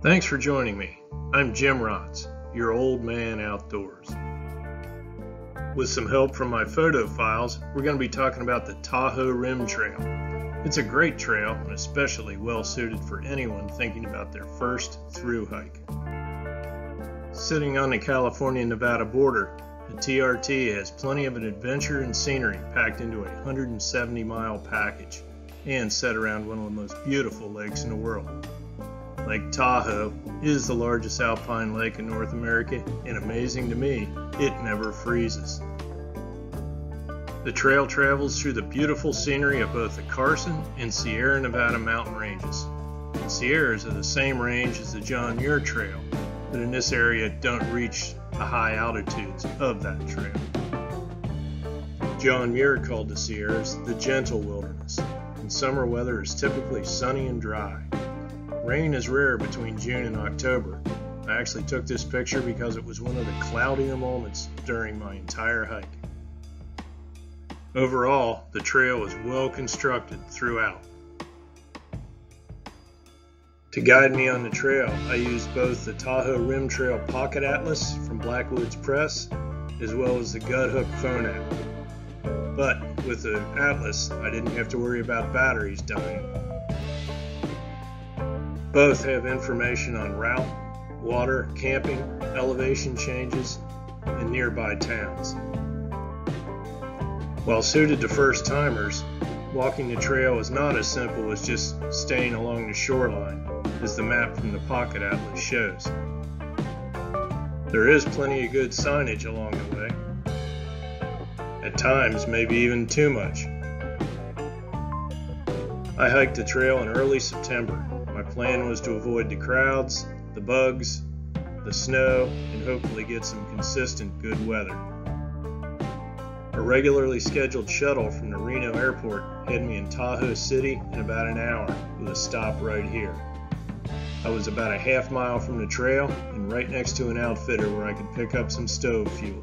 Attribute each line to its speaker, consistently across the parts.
Speaker 1: Thanks for joining me. I'm Jim Rahtz, your old man outdoors. With some help from my photo files, we're going to be talking about the Tahoe Rim Trail. It's a great trail and especially well suited for anyone thinking about their first thru hike. Sitting on the California-Nevada border, the TRT has plenty of an adventure and scenery packed into a 170-mile package and set around one of the most beautiful lakes in the world. Lake Tahoe is the largest alpine lake in North America, and amazing to me, it never freezes. The trail travels through the beautiful scenery of both the Carson and Sierra Nevada mountain ranges. The Sierras are the same range as the John Muir Trail, but in this area don't reach the high altitudes of that trail. John Muir called the Sierras the gentle wilderness, and summer weather is typically sunny and dry. Rain is rare between June and October. I actually took this picture because it was one of the cloudier moments during my entire hike. Overall, the trail was well constructed throughout. To guide me on the trail, I used both the Tahoe Rim Trail Pocket Atlas from Blackwoods Press, as well as the Guthook phone app. But with the Atlas, I didn't have to worry about batteries dying. Both have information on route, water, camping, elevation changes, and nearby towns. While suited to first-timers, walking the trail is not as simple as just staying along the shoreline, as the map from the Pocket Atlas shows. There is plenty of good signage along the way. At times, maybe even too much. I hiked the trail in early September. My plan was to avoid the crowds, the bugs, the snow, and hopefully get some consistent good weather. A regularly scheduled shuttle from the Reno airport had me in Tahoe City in about an hour with a stop right here. I was about a half mile from the trail and right next to an outfitter where I could pick up some stove fuel.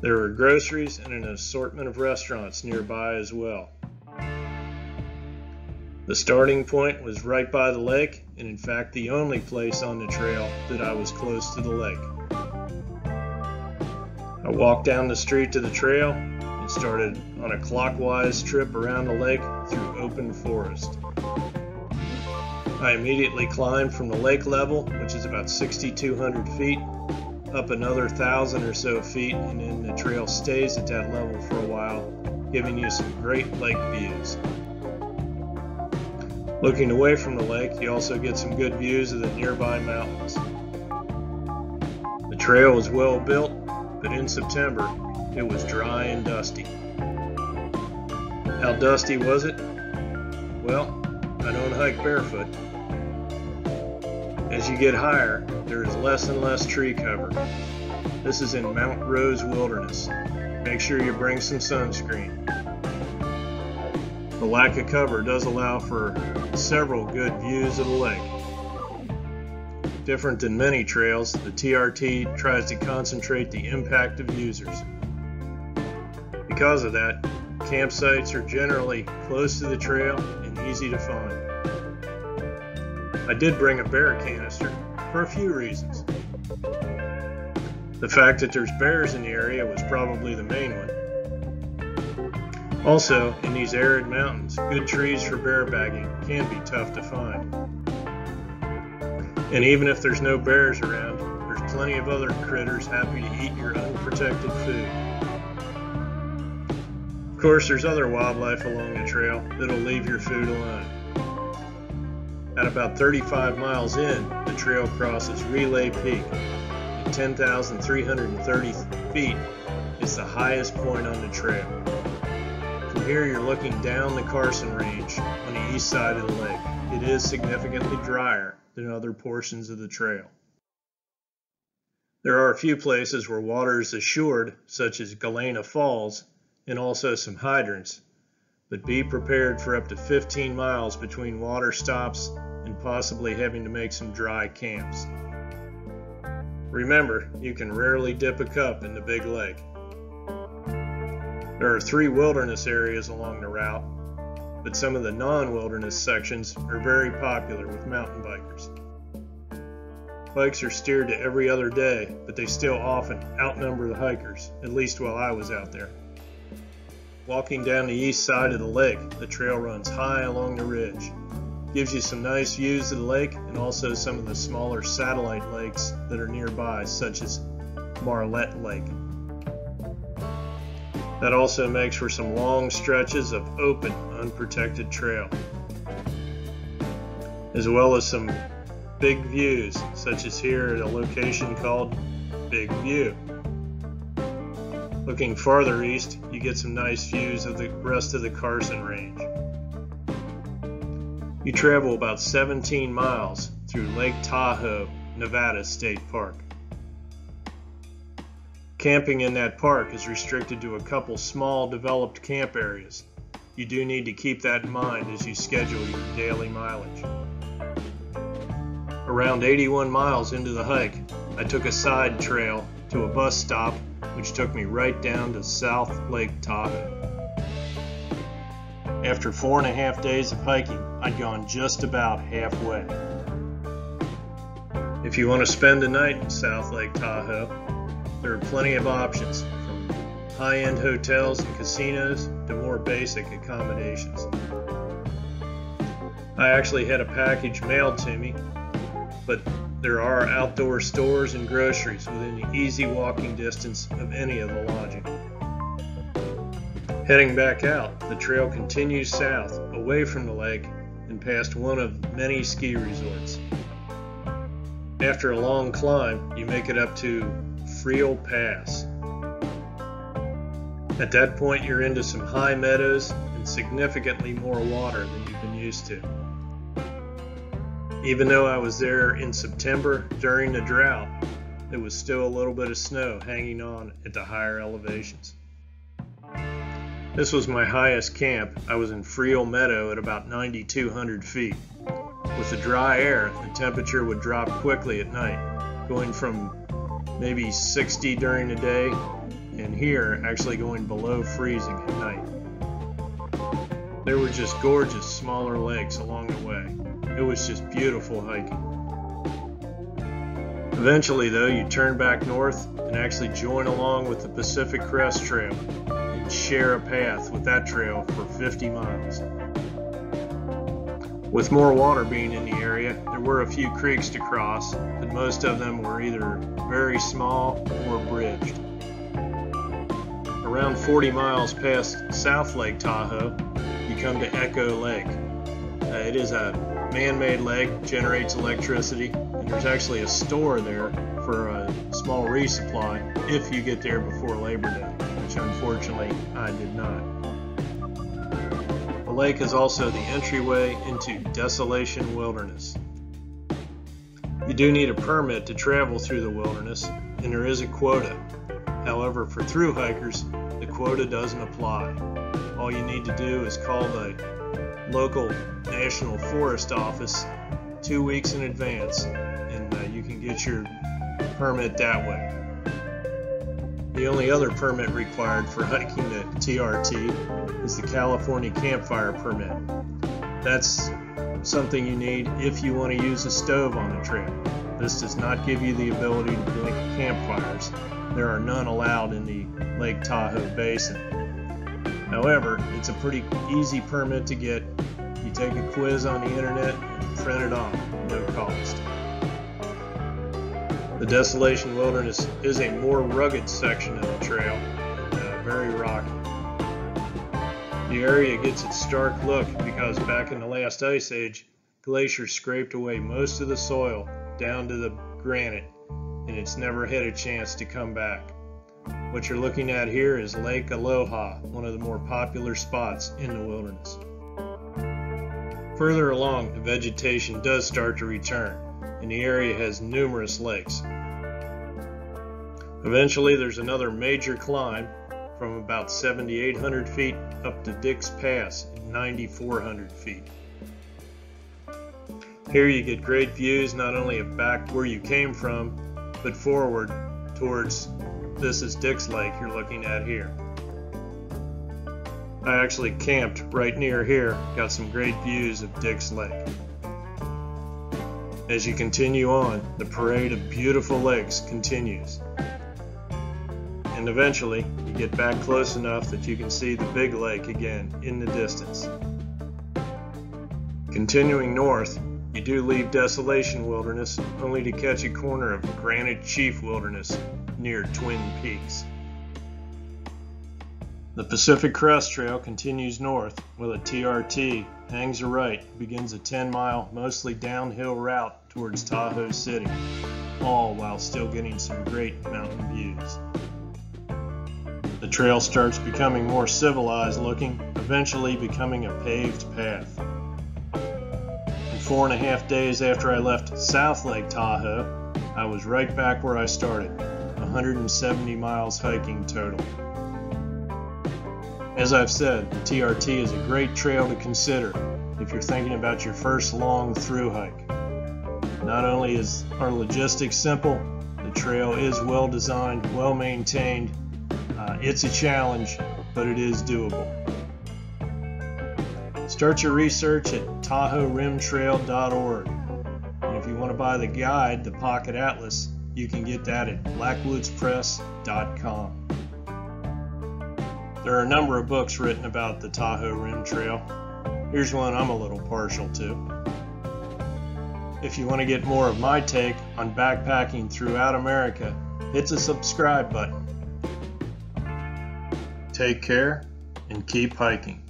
Speaker 1: There were groceries and an assortment of restaurants nearby as well. The starting point was right by the lake, and in fact the only place on the trail that I was close to the lake. I walked down the street to the trail and started on a clockwise trip around the lake through open forest. I immediately climbed from the lake level, which is about 6,200 feet, up another 1,000 or so feet, and then the trail stays at that level for a while, giving you some great lake views. Looking away from the lake, you also get some good views of the nearby mountains. The trail was well built, but in September, it was dry and dusty. How dusty was it? Well, I don't hike barefoot. As you get higher, there is less and less tree cover. This is in Mount Rose Wilderness. Make sure you bring some sunscreen. The lack of cover does allow for several good views of the lake. Different than many trails, the TRT tries to concentrate the impact of users. Because of that, campsites are generally close to the trail and easy to find. I did bring a bear canister for a few reasons. The fact that there's bears in the area was probably the main one. Also, in these arid mountains, good trees for bear bagging can be tough to find. And even if there's no bears around, there's plenty of other critters happy to eat your unprotected food. Of course, there's other wildlife along the trail that'll leave your food alone. At about 35 miles in, the trail crosses Relay Peak. At 10,330 feet, it's the highest point on the trail. From here, you're looking down the Carson Range on the east side of the lake. It is significantly drier than other portions of the trail. There are a few places where water is assured, such as Galena Falls, and also some hydrants, but be prepared for up to 15 miles between water stops and possibly having to make some dry camps. Remember, you can rarely dip a cup in the big lake. There are 3 wilderness areas along the route. but some of the non-wilderness sections are very popular with mountain bikers. Bikes are steered to every other day, but they still often outnumber the hikers, at least while I was out there. Walking down the east side of the lake, the trail runs high along the ridge. Gives you some nice views of the lake and also some of the smaller satellite lakes that are nearby, such as Marlette Lake. That also makes for some long stretches of open, unprotected trail, as well as some big views, such as here at a location called Big View. Looking farther east, you get some nice views of the rest of the Carson Range. You travel about 17 miles through Lake Tahoe, Nevada State Park. Camping in that park is restricted to a couple small developed camp areas. You do need to keep that in mind as you schedule your daily mileage. Around 81 miles into the hike, I took a side trail to a bus stop which took me right down to South Lake Tahoe. After 4.5 days of hiking, I'd gone just about halfway. If you want to spend a night in South Lake Tahoe, there are plenty of options, from high-end hotels and casinos to more basic accommodations. I actually had a package mailed to me, but there are outdoor stores and groceries within the easy walking distance of any of the lodging. Heading back out, the trail continues south, away from the lake, and past one of many ski resorts. After a long climb, you make it up to Friel Pass. At that point, you're into some high meadows and significantly more water than you've been used to. Even though I was there in September during the drought, there was still a little bit of snow hanging on at the higher elevations. This was my highest camp. I was in Friel Meadow at about 9,200 feet. With the dry air, the temperature would drop quickly at night, going from maybe 60 during the day, and here actually going below freezing at night. There were just gorgeous smaller lakes along the way. It was just beautiful hiking. Eventually though, you turn back north and actually join along with the Pacific Crest Trail and share a path with that trail for 50 miles. With more water being in the area, there were a few creeks to cross, but most of them were either very small or bridged. Around 40 miles past South Lake Tahoe, you come to Echo Lake. It is a man-made lake, generates electricity, and there's actually a store there for a small resupply if you get there before Labor Day, which unfortunately I did not. The lake is also the entryway into Desolation Wilderness. You do need a permit to travel through the wilderness, and there is a quota. However, for thru hikers, the quota doesn't apply. All you need to do is call the local National Forest Office 2 weeks in advance, and you can get your permit that way. The only other permit required for hiking the TRT is the California Campfire Permit. That's something you need if you want to use a stove on the trail. This does not give you the ability to make campfires. There are none allowed in the Lake Tahoe Basin. However, it's a pretty easy permit to get. You take a quiz on the internet and print it off, no cost. The Desolation Wilderness is a more rugged section of the trail, and very rocky. The area gets its stark look because back in the last ice age, glaciers scraped away most of the soil down to the granite, and it's never had a chance to come back. What you're looking at here is Lake Aloha, one of the more popular spots in the wilderness. Further along, the vegetation does start to return, and the area has numerous lakes. Eventually, there's another major climb from about 7,800 feet up to Dick's Pass at 9,400 feet. Here you get great views not only of back where you came from, but forward towards this is Dick's Lake you're looking at here. I actually camped right near here, got some great views of Dick's Lake. As you continue on, the parade of beautiful lakes continues. And eventually, you get back close enough that you can see the big lake again in the distance. Continuing north, you do leave Desolation Wilderness only to catch a corner of Granite Chief Wilderness near Twin Peaks. The Pacific Crest Trail continues north with a TRT, hangs a right, begins a 10-mile, mostly downhill route towards Tahoe City, all while still getting some great mountain views. The trail starts becoming more civilized looking, eventually becoming a paved path. And 4.5 days after I left South Lake Tahoe, I was right back where I started, 170 miles hiking total. As I've said, the TRT is a great trail to consider if you're thinking about your first long thru hike. Not only is our logistics simple, the trail is well designed, well maintained. It's a challenge, but it is doable. Start your research at TahoeRimTrail.org. And if you want to buy the guide, the Pocket Atlas, you can get that at BlackwoodsPress.com. There are a number of books written about the Tahoe Rim Trail. Here's one I'm a little partial to. If you want to get more of my take on backpacking throughout America, hit the subscribe button. Take care and keep hiking.